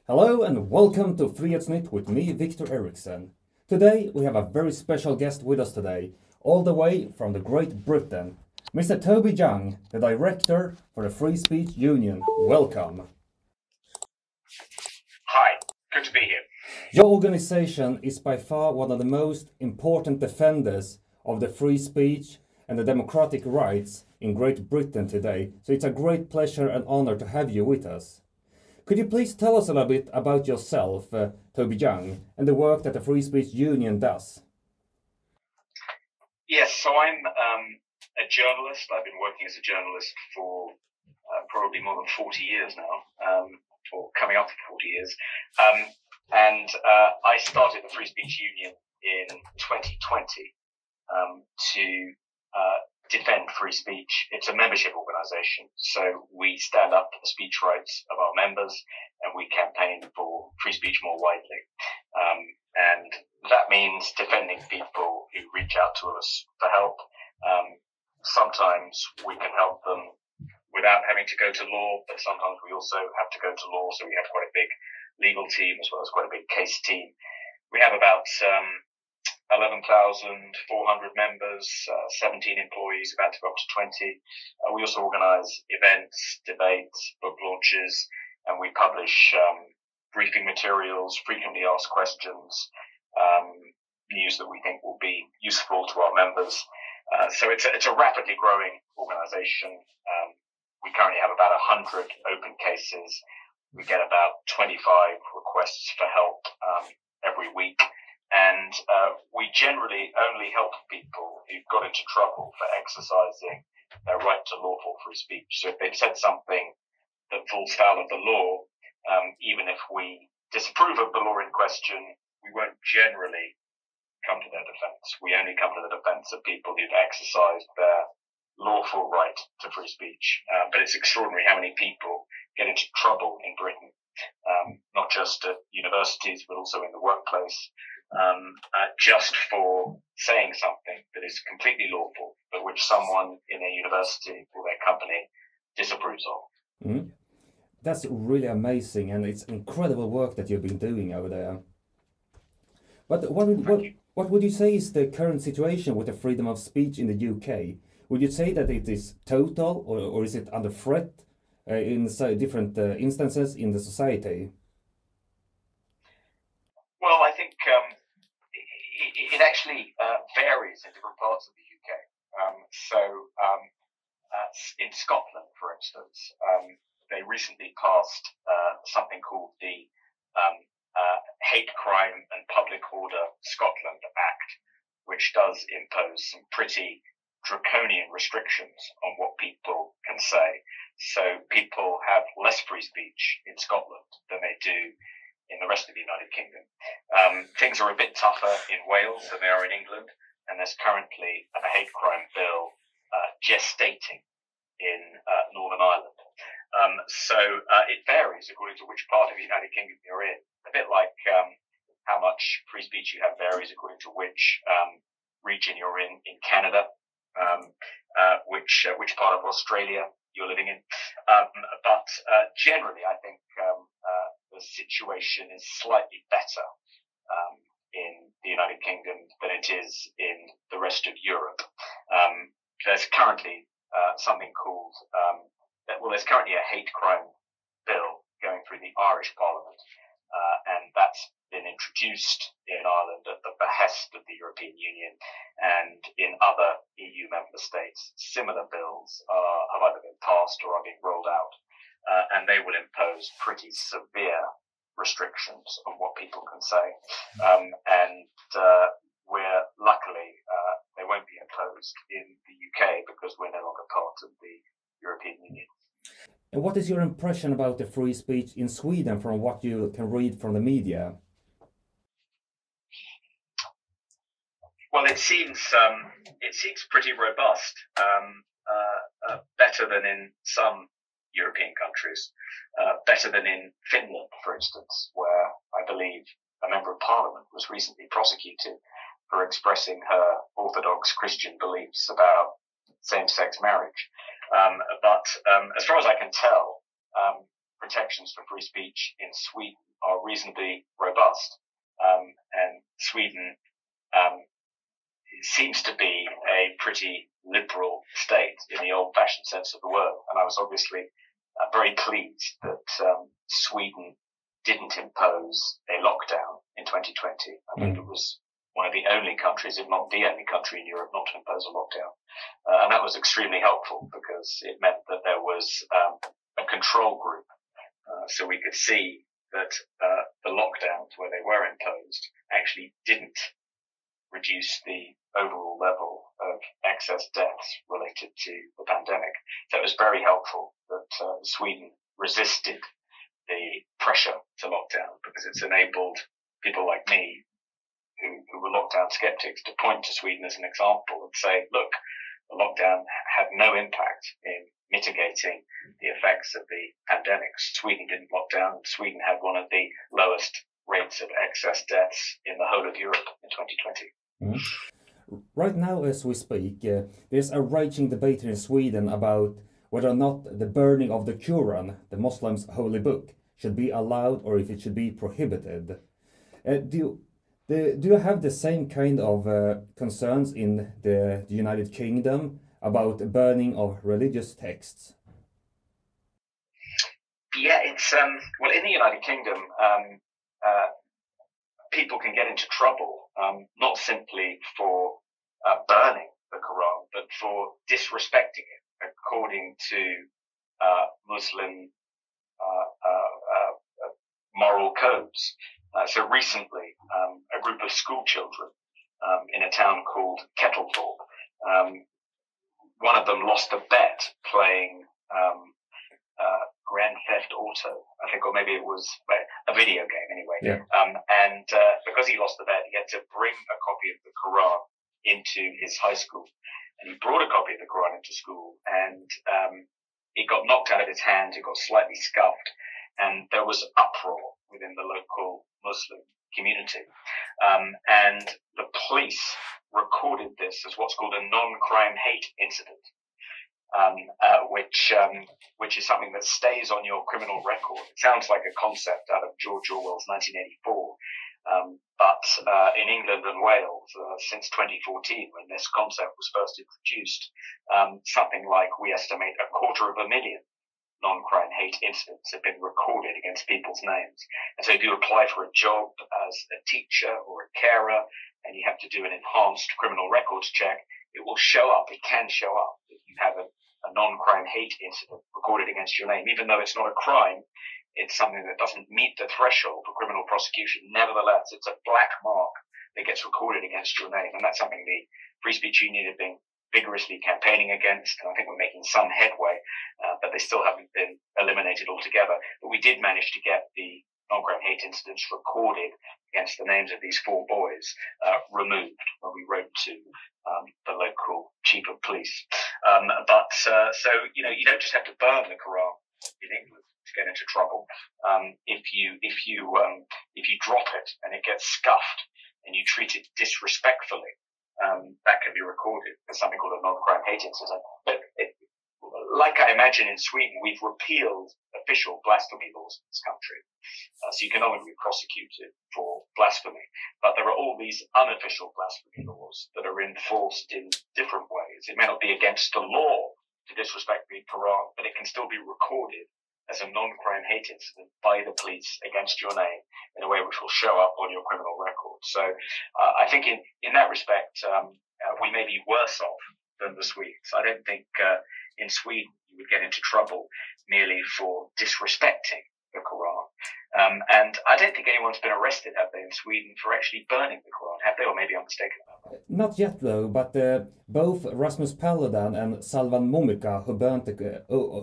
Hello and welcome to Frihetsnytt with me, Victor Eriksson. Today we have a very special guest with us today, all the way from the Great Britain, Mr. Toby Young, the director for the Free Speech Union. Welcome. Hi, good to be here. Your organization is by far one of the most important defenders of the free speech and the democratic rights in Great Britain today, so it's a great pleasure and honor to have you with us. Could you please tell us a little bit about yourself, Toby Young, and the work that the Free Speech Union does? Yes, so I'm a journalist. I've been working as a journalist for probably more than 40 years now, or coming up for 40 years. And I started the Free Speech Union in 2020 to defend free speech. It's a membership organisation, so we stand up for the speech rights of our members and we campaign for free speech more widely. And that means defending people who reach out to us for help. Sometimes we can help them without having to go to law, but sometimes we also have to go to law, so we have quite a big legal team as well as quite a big case team. We have about 11,400 members, 17 employees, about to go up to 20. We also organise events, debates, book launches, and we publish briefing materials, frequently asked questions, news that we think will be useful to our members. So it's a rapidly growing organisation. We currently have about 100 open cases. We get about 25 requests for help every week. And we generally only help people who've got into trouble for exercising their right to lawful free speech. So if they've said something that falls foul of the law, even if we disapprove of the law in question, we won't generally come to their defence. We only come to the defence of people who've exercised their lawful right to free speech. But it's extraordinary how many people get into trouble in Britain, not just at universities, but also in the workplace. Just for saying something that is completely lawful, but which someone in a university or their company disapproves of. Mm-hmm. That's really amazing, and it's incredible work that you've been doing over there. But what would you say is the current situation with the freedom of speech in the UK? Would you say that it is total, or is it under threat in different instances in the society? Well, I think it actually varies in different parts of the UK. In Scotland, for instance, they recently passed something called the Hate Crime and Public Order Scotland Act, which does impose some pretty draconian restrictions on what people can say. So people have less free speech in Scotland than they do in the rest of the United Kingdom. Things are a bit tougher in Wales than they are in England, and there's currently a hate crime bill gestating in Northern Ireland. So it varies according to which part of the United Kingdom you're in. A bit like how much free speech you have varies according to which region you're in Canada, which part of Australia you're living in. But generally, I think the situation is slightly better in the United Kingdom than it is in the rest of Europe. There's currently something called, there's currently a hate crime bill going through the Irish Parliament, and that's been introduced in Ireland at the behest of the European Union, and in other EU member states, similar bills have either been passed or are being rolled out, and they will impose pretty severe restrictions on what people can say. We're luckily, they won't be imposed in the UK because we're no longer part of the European Union. And what is your impression about the free speech in Sweden from what you can read from the media? Well, it seems pretty robust, better than in some European countries, better than in Finland, for instance, where I believe a member of parliament was recently prosecuted for expressing her Orthodox Christian beliefs about same-sex marriage. But as far as I can tell, protections for free speech in Sweden are reasonably robust. And Sweden seems to be a pretty liberal state in the old-fashioned sense of the word. And I was obviously very pleased that Sweden didn't impose a lockdown in 2020. I believe it was one of the only countries, if not the only country in Europe, not to impose a lockdown. And that was extremely helpful because it meant that there was a control group. So we could see that the lockdowns, where they were imposed, actually didn't reduce the overall level of excess deaths related to the pandemic. So it was very helpful that Sweden resisted the pressure to lockdown, because it's enabled people like me, who were lockdown skeptics, to point to Sweden as an example and say, look, the lockdown had no impact in mitigating the effects of the pandemic. Sweden didn't lock down. Sweden had one of the lowest rates of excess deaths in the whole of Europe in 2020. Right now, as we speak, there's a raging debate in Sweden about whether or not the burning of the Quran, the Muslims' holy book, should be allowed or if it should be prohibited. Do you have the same kind of concerns in the United Kingdom about the burning of religious texts? Yeah, it's well, in the United Kingdom, people can get into trouble not simply for burning the Quran, but for disrespecting it according to Muslim moral codes. So recently, a group of school children in a town called Kettlethorpe, one of them lost a bet playing Grand Theft Auto, I think, or maybe it was a video game anyway. Yeah. And because he lost the bet, he had to bring a copy of the Quran into his high school. And he brought a copy of the Quran into school, and it got knocked out of his hand, it got slightly scuffed, and there was uproar within the local Muslim community. And the police recorded this as what's called a non-crime hate incident, which is something that stays on your criminal record. It sounds like a concept out of George Orwell's 1984, but in England and Wales, since 2014, when this concept was first introduced, something like, we estimate, 250,000 non-crime hate incidents have been recorded against people's names. And so if you apply for a job as a teacher or a carer, and you have to do an enhanced criminal records check, it will show up, it can show up, if you have a non-crime hate incident recorded against your name. Even though it's not a crime, it's something that doesn't meet the threshold for criminal prosecution. Nevertheless, it's a black mark that gets recorded against your name. And that's something the Free Speech Union have been vigorously campaigning against, and I think we're making some headway, but they still haven't been eliminated altogether. But we did manage to get the non-crime hate incidents recorded against the names of these 4 boys removed when we wrote to the local chief of police. So you don't just have to burn the Quran in England to get into trouble. If you drop it and it gets scuffed and you treat it disrespectfully, that can be recorded as something called a non-crime hate incident. But like I imagine in Sweden, we've repealed official blasphemy laws in this country. So you can only be prosecuted for blasphemy. But there are all these unofficial blasphemy laws that are enforced in different ways. It may not be against the law to disrespect the Quran, but it can still be recorded as a non-crime hate incident by the police against your name in a way which will show up on your criminal record. So I think in that respect, we may be worse off than the Swedes. I don't think in Sweden you would get into trouble merely for disrespecting the Quran. And I don't think anyone's been arrested, have they, in Sweden for actually burning the Quran, have they? Or maybe I'm mistaken about that. Not yet, though, but both Rasmus Paludan and Salvan Momika,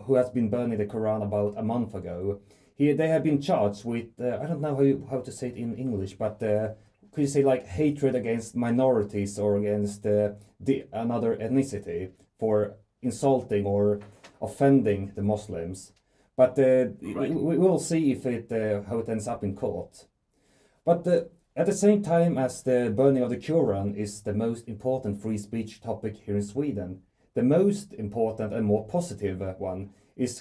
who has been burning the Quran about a month ago, they have been charged with, I don't know how to say it in English, but could you say like hatred against minorities or against another ethnicity for insulting or offending the Muslims? But we will see if how it ends up in court. But at the same time as the burning of the Quran is the most important free speech topic here in Sweden, the most important and more positive one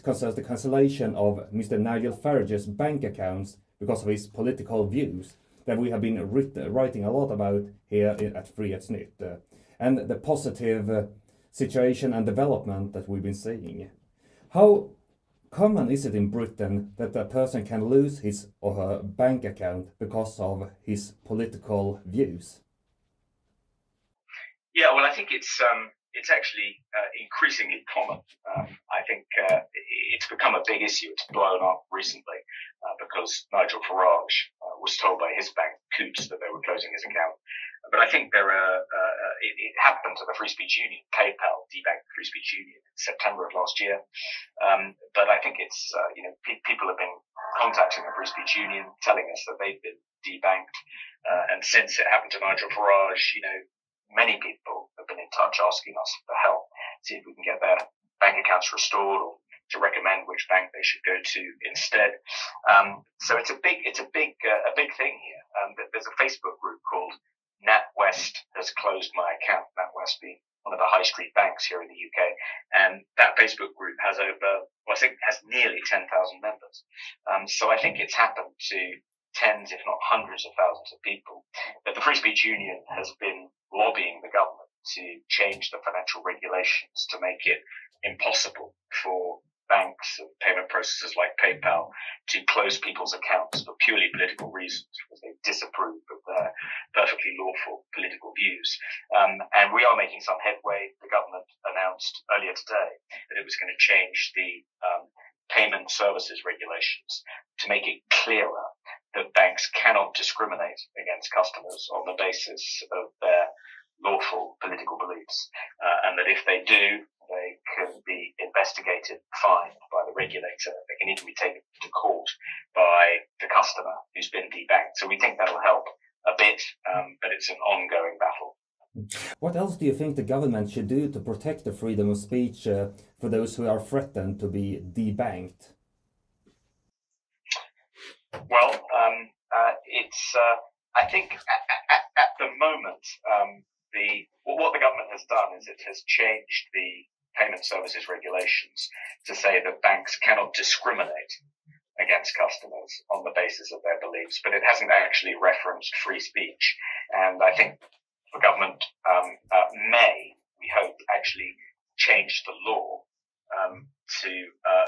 concerns the cancellation of Mr. Nigel Farage's bank accounts because of his political views that we have been writing a lot about here at Frihetsnytt, and the positive situation and development that we've been seeing. How common is it in Britain that a person can lose his or her bank account because of his political views? Yeah, well, I think it's actually increasingly common. I think it's become a big issue. It's blown up recently because Nigel Farage was told by his bank, Coots, that they were closing his account. But I think it happened to the Free Speech Union. PayPal debanked the Free Speech Union in September of last year. But I think it's, people have been contacting the Free Speech Union, telling us that they've been debanked. And since it happened to Nigel Farage, many people have been in touch asking us for help, see if we can get their bank accounts restored or to recommend which bank they should go to instead. So it's a big thing here. There's a Facebook group called NatWest has closed my account. NatWest being one of the high street banks here in the UK, and that Facebook group has has nearly 10,000 members. So I think it's happened to tens, if not hundreds of thousands of people. But the Free Speech Union has been lobbying the government to change the financial regulations to make it impossible for banks and payment processors like PayPal to close people's accounts for purely political reasons because they disapprove of their perfectly lawful political views. And we are making some headway. The government announced earlier today that it was going to change the payment services regulations to make it clearer that banks cannot discriminate against customers on the basis of their lawful political beliefs, and that if they do, they can be investigated, fined by the regulator. They can even be taken to court by the customer who's been debanked. So we think that'll help a bit, but it's an ongoing battle. What else do you think the government should do to protect the freedom of speech for those who are threatened to be debanked? Well, I think at the moment, what the government has done is it has changed the payment services regulations to say that banks cannot discriminate against customers on the basis of their beliefs, but it hasn't actually referenced free speech. And I think the government may, we hope, actually change the law to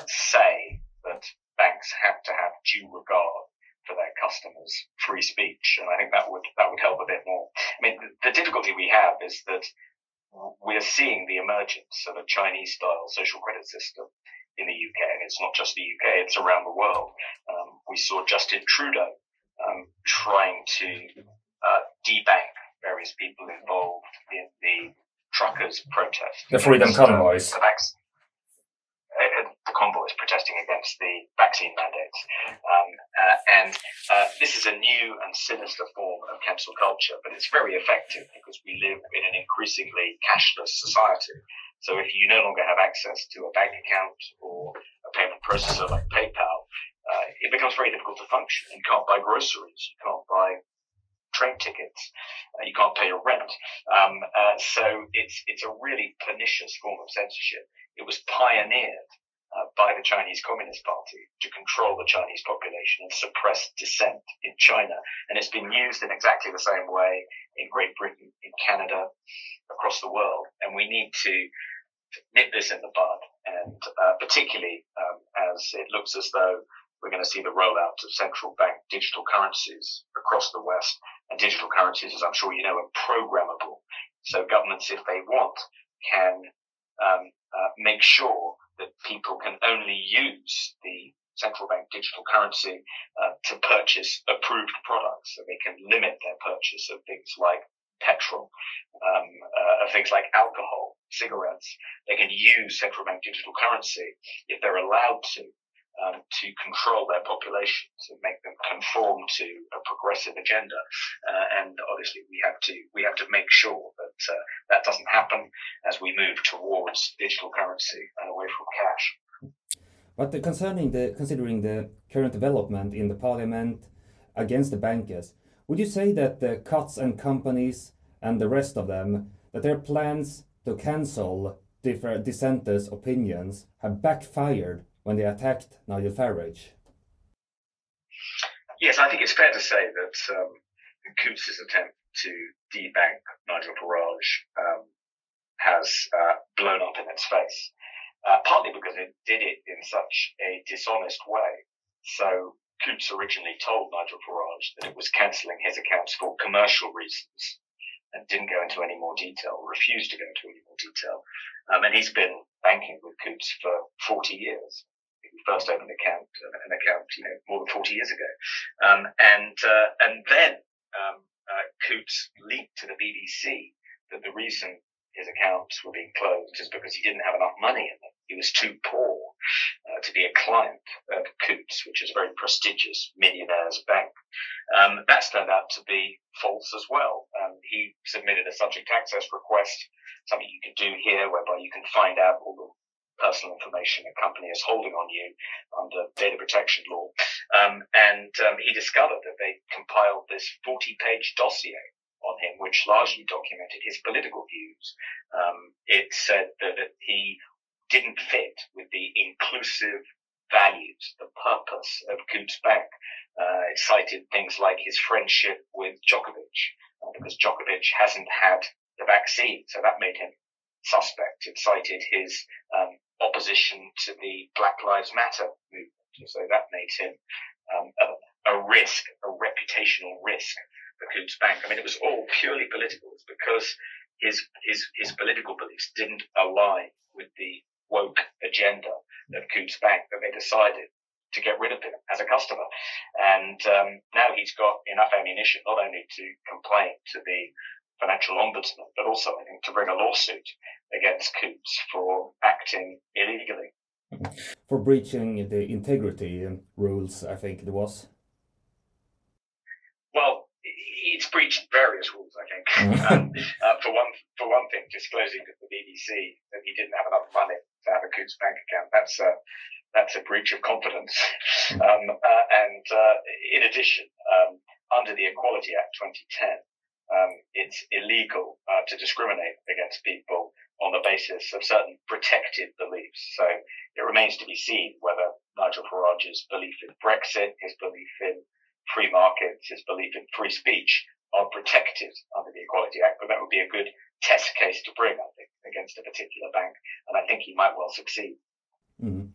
say that banks have to have due regard for their customers' free speech, and I think that would help a bit more. I mean, the difficulty we have is that we're seeing the emergence of a Chinese-style social credit system in the UK, and it's not just the UK; it's around the world. We saw Justin Trudeau trying to debank various people involved in the truckers' protest. The Freedom Convoys. The convoys protesting against the vaccine mandates. And this is a new and sinister form of cancel culture, but it's very effective because we live in an increasingly cashless society. So if you no longer have access to a bank account or a payment processor like PayPal, it becomes very difficult to function. You can't buy groceries, you can't buy train tickets, you can't pay your rent. So it's a really pernicious form of censorship. It was pioneered by the Chinese Communist Party to control the Chinese population and suppress dissent in China. And it's been used in exactly the same way in Great Britain, in Canada, across the world. And we need to nip this in the bud, and particularly as it looks as though we're going to see the rollout of central bank digital currencies across the West. And digital currencies, as I'm sure you know, are programmable. So governments, if they want, can make sure that people can only use the central bank digital currency to purchase approved products. So they can limit their purchase of things like petrol, of things like alcohol, cigarettes. They can use central bank digital currency if they're allowed to control their populations and make them conform to a progressive agenda. And obviously we have to make sure that that doesn't happen as we move towards digital currency and away from cash. But considering the current development in the parliament against the bankers, would you say that the Cuts and companies and the rest of them, that their plans to cancel different dissenters' opinions have backfired when they attacked Nigel Farage. Yes, I think it's fair to say that Coots's attempt to debank Nigel Farage has blown up in its face, partly because it did it in such a dishonest way. So Coots originally told Nigel Farage that it was cancelling his accounts for commercial reasons and didn't go into any more detail, refused to go into any more detail. And he's been banking with Coots for 40 years. He first opened an account, more than 40 years ago. And then Coots leaked to the BBC that the reason his accounts were being closed is because he didn't have enough money in them. He was too poor to be a client of Coots, which is a very prestigious millionaire's bank. That's turned out to be false as well. He submitted a subject access request, something you can do here, whereby you can find out all the personal information a company is holding on you under data protection law. He discovered that they compiled this 40-page dossier on him, which largely documented his political views. It said that he didn't fit with the inclusive values, the purpose of Coots Bank. It cited things like his friendship with Djokovic, because Djokovic hasn't had the vaccine, so that made him suspect. It cited his opposition to the Black Lives Matter movement, so that made him a risk, a reputational risk for Coots Bank. I mean, it was all purely political. It's because his political beliefs didn't align with the woke agenda of Coots Bank that they decided to get rid of him as a customer. And now he's got enough ammunition not only to complain to the financial ombudsman, but also, I think, to bring a lawsuit against Coots for acting illegally. For breaching the integrity rules, I think it was. Well, it's breached various rules, I think. For one thing, disclosing to the BBC that he didn't have enough money to have a Coots bank account, that's a breach of confidence. In addition, under the Equality Act 2010, it's illegal to discriminate against people on the basis of certain protected beliefs. So it remains to be seen whether Nigel Farage's belief in Brexit, his belief in free markets, his belief in free speech are protected under the Equality Act. But that would be a good test case to bring, I think, against a particular bank. And I think he might well succeed. Mm-hmm.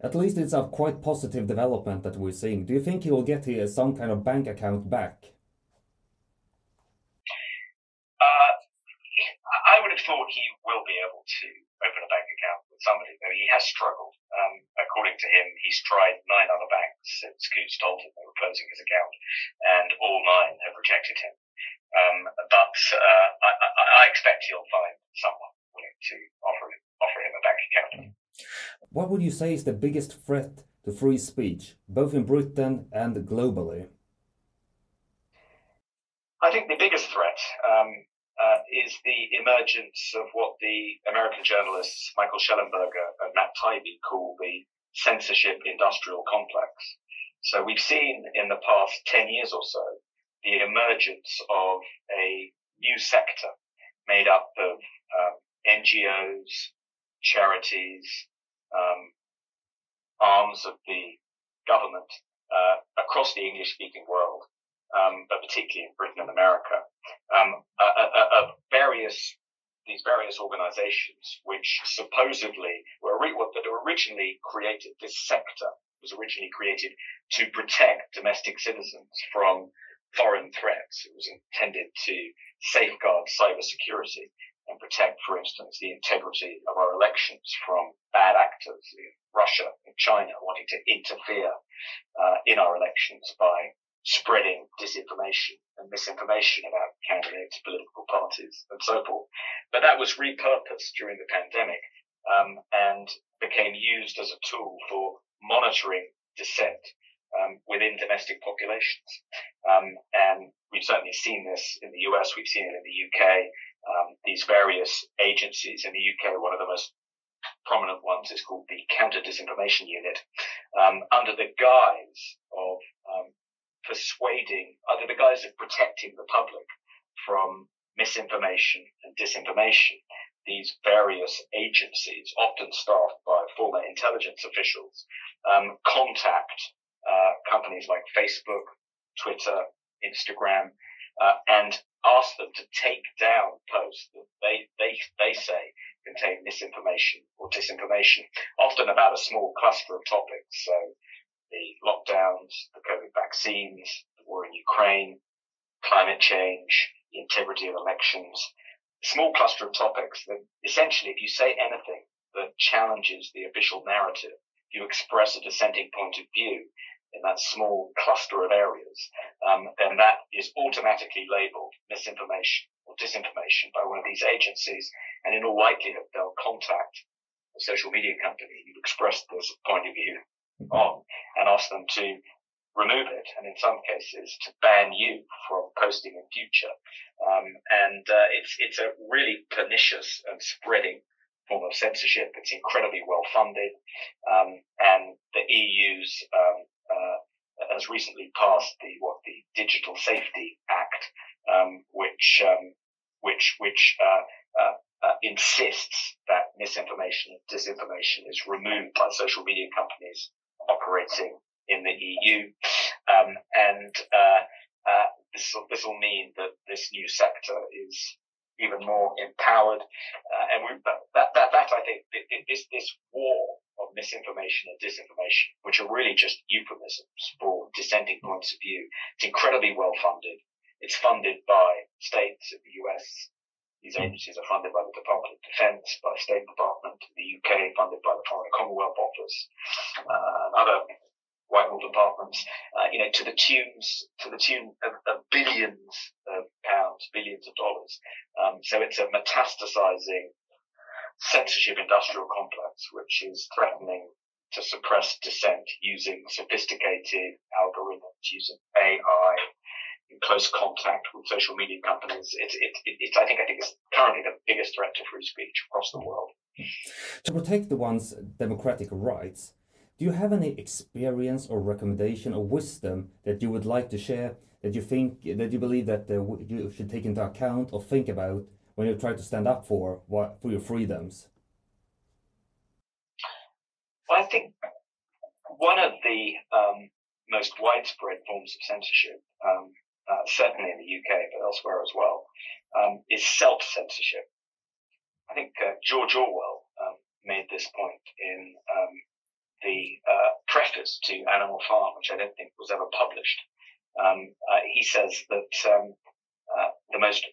At least it's a quite positive development that we're seeing. Do you think he will get some kind of bank account back? I would have thought he will be able to open a bank account with somebody, though he has struggled. According to him, he's tried 9 other banks since Coots told him they were closing his account, and all 9 have rejected him. But I expect he'll find someone willing to offer him a bank account. What would you say is the biggest threat to free speech, both in Britain and globally? I think the biggest threat is the emergence of what the American journalists Michael Schellenberger and Matt Taibbi call the censorship industrial complex. So we've seen in the past 10 years or so the emergence of a new sector made up of NGOs, charities, arms of the government across the English-speaking world, but particularly in Britain and America, these various organizations which supposedly were originally created, this sector was originally created to protect domestic citizens from foreign threats. It was intended to safeguard cybersecurity and protect, for instance, the integrity of our elections from bad actors in Russia and China wanting to interfere in our elections by spreading disinformation and misinformation about candidates, political parties, and so forth. But that was repurposed during the pandemic and became used as a tool for monitoring dissent within domestic populations. And we've certainly seen this in the US, we've seen it in the UK. These various agencies in the UK, one of the most prominent ones is called the Counter Disinformation Unit, under the guise of under the guise of protecting the public from misinformation and disinformation. these various agencies, often staffed by former intelligence officials, contact companies like Facebook, Twitter, Instagram, and ask them to take down posts that they say contain misinformation or disinformation, often about a small cluster of topics. So the lockdowns, the COVID vaccines, the war in Ukraine, climate change, the integrity of elections, small cluster of topics that essentially, if you say anything that challenges the official narrative, if you express a dissenting point of view in that small cluster of areas, then that is automatically labeled misinformation or disinformation by one of these agencies. And in all likelihood, they'll contact a social media company you've expressed this point of view on and ask them to remove it, and in some cases to ban you from posting in future. It's a really pernicious and spreading form of censorship. It's incredibly well funded, and the EU's has recently passed the Digital Safety Act, which insists that misinformation and disinformation is removed by social media companies operating in the EU, this will mean that this new sector is even more empowered, and that I think this war of misinformation and disinformation, which are really just euphemisms for dissenting points of view, it's incredibly well funded. It's funded by states in the US. These agencies are funded by the Department of Defense, by the State Department in the UK, funded by the Foreign Commonwealth Office, and other Whitehall departments, to the tune of billions of pounds, billions of dollars. So it's a metastasizing censorship industrial complex, which is threatening to suppress dissent using sophisticated algorithms, using AI, in close contact with social media companies. I think it's currently the biggest threat to free speech across the world. To protect the one's democratic rights, do you have any experience or recommendation or wisdom that you would like to share, that you believe that you should take into account or think about when you try to stand up for your freedoms? Well, I think one of the most widespread forms of censorship, certainly in the UK but elsewhere as well, is self-censorship. I think George Orwell made this point in the preface to Animal Farm, which I don't think was ever published. He says that the most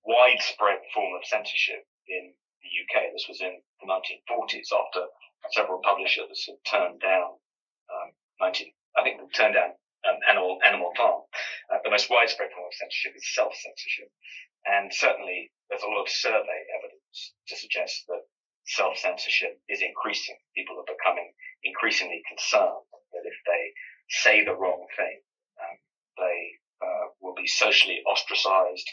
widespread form of censorship in the UK, this was in the 1940s, after several publishers had turned down Animal Farm. The most widespread form of censorship is self-censorship, and certainly there's a lot of survey evidence to suggest that self-censorship is increasing. People are becoming increasingly concerned that if they say the wrong thing, they will be socially ostracized.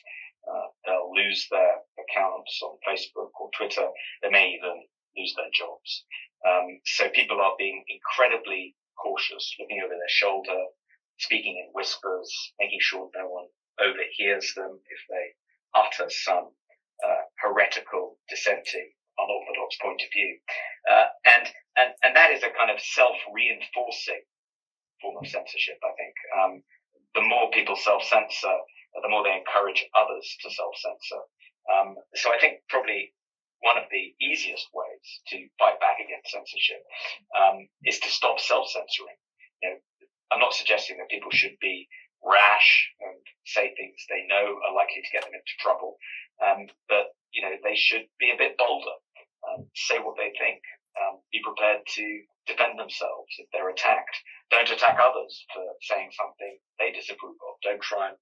They'll lose their accounts on Facebook or Twitter. They may even lose their jobs. So people are being incredibly cautious, looking over their shoulder, speaking in whispers, making sure no one overhears them if they utter some heretical, dissenting, unorthodox point of view. And that is a kind of self-reinforcing form of censorship, I think. The more people self-censor, the more they encourage others to self-censor. So I think probably one of the easiest ways to fight back against censorship is to stop self-censoring. I'm not suggesting that people should be rash and say things they know are likely to get them into trouble, but they should be a bit bolder, say what they think, be prepared to defend themselves if they're attacked. Don't attack others for saying something they disapprove of. Don't try and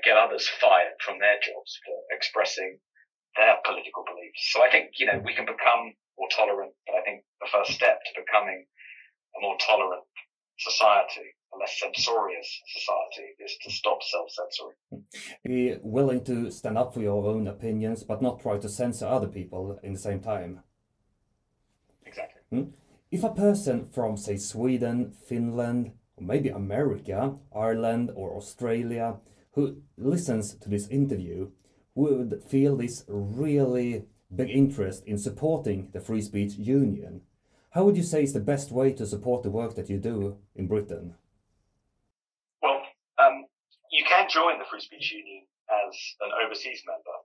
get others fired from their jobs for expressing their political beliefs. So I think, we can become more tolerant, but I think the first step to becoming a more tolerant society, a less censorious society, is to stop self-censoring. Be willing to stand up for your own opinions, but not try to censor other people in the same time. Exactly. If a person from, say, Sweden, Finland, or maybe America, Ireland, or Australia, who listens to this interview, would feel this really big interest in supporting the Free Speech Union. How would you say is the best way to support the work that you do in Britain? Well, you can join the Free Speech Union as an overseas member,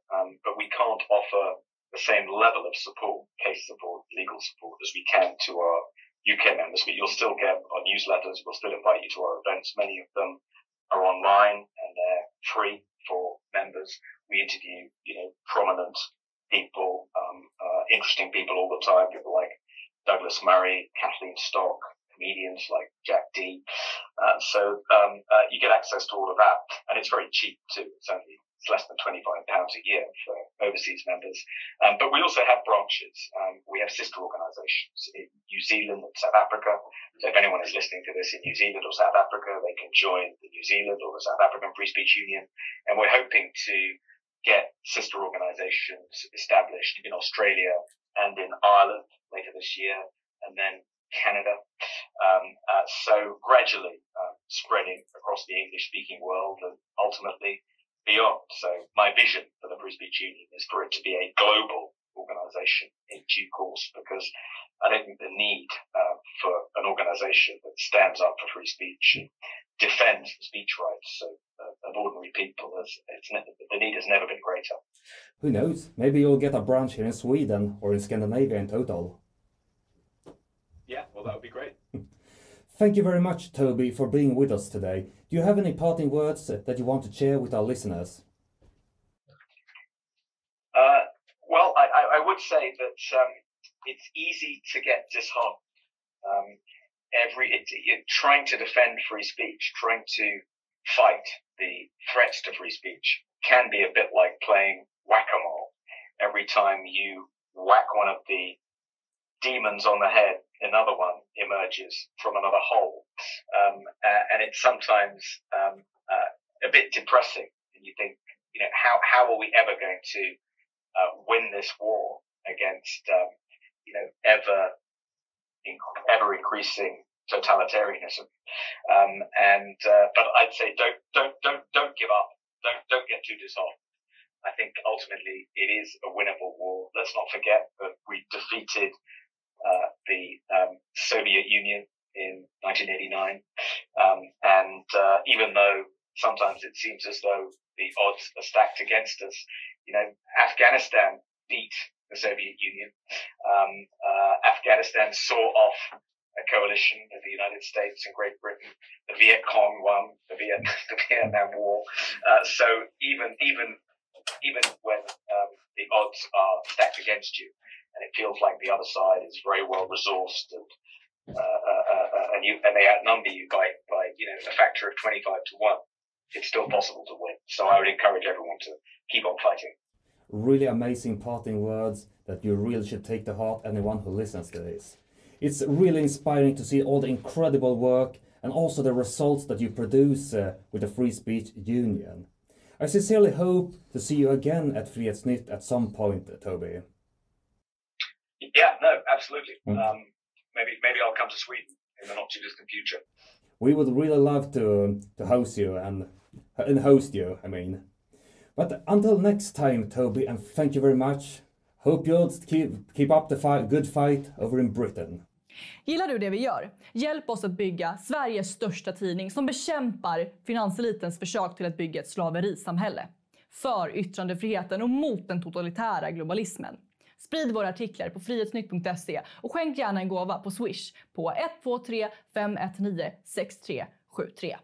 but we can't offer the same level of support, case support, legal support, as we can to our UK members. But you'll still get our newsletters. We'll still invite you to our events. Many of them are online and they're free for members. We interview, prominent people, interesting people all the time. People like Douglas Murray, Kathleen Stock, comedians like Jack D. So you get access to all of that, and it's very cheap too. It's less than £25 a year for overseas members. But we also have branches. We have sister organisations in New Zealand and South Africa. So if anyone is listening to this in New Zealand or South Africa, they can join the New Zealand or the South African Free Speech Union. And we're hoping to get sister organisations established in Australia and in Ireland later this year, and then Canada. So gradually spreading across the English-speaking world and ultimately beyond. So my vision for the Free Speech Union is for it to be a global organisation in due course, because I don't think the need for an organisation that stands up for free speech and defends the speech rights of ordinary people, the need has never been greater. Who knows? Maybe you'll get a branch here in Sweden or in Scandinavia in total. Yeah, well, that would be great. Thank you very much, Toby, for being with us today. Do you have any parting words that you want to share with our listeners? Well, I would say that it's easy to get disheartened. Trying to defend free speech, trying to fight the threats to free speech can be a bit like playing whack-a-mole. Every time you whack one of the demons on the head, another one emerges from another hole. And it's sometimes a bit depressing. And you think, how are we ever going to win this war against, ever increasing totalitarianism? But I'd say don't give up. Don't get too disheartened. I think ultimately it is a winnable war. Let's not forget that we defeated the Soviet Union in 1989. And even though sometimes it seems as though the odds are stacked against us, Afghanistan beat the Soviet Union. Afghanistan saw off a coalition of the United States and Great Britain. The Viet Cong won the Vietnam War. So even when the odds are stacked against you, and it feels like the other side is very well resourced and they outnumber you by a factor of 25 to 1, it's still possible to win. So I would encourage everyone to keep on fighting. Really amazing parting words that you really should take to heart, anyone who listens to this. It's really inspiring to see all the incredible work and also the results that you produce with the Free Speech Union. I sincerely hope to see you again at Frihetsnytt at some point, Toby. Yeah, no, absolutely. Maybe I'll come to Sweden in the not too distant future. We would really love to host you and I mean. But until next time, Toby, and thank you very much. Hope you'll keep up the good fight over in Britain. Gillar du det vi gör? Hjälp oss att bygga Sveriges största tidning som bekämpar finanselitens försök till att bygga ett slaverisamhälle. För yttrandefriheten och mot den totalitära globalismen. Sprid våra artiklar på frihetsnytt.se och skänk gärna en gåva på Swish på 123 519 6373.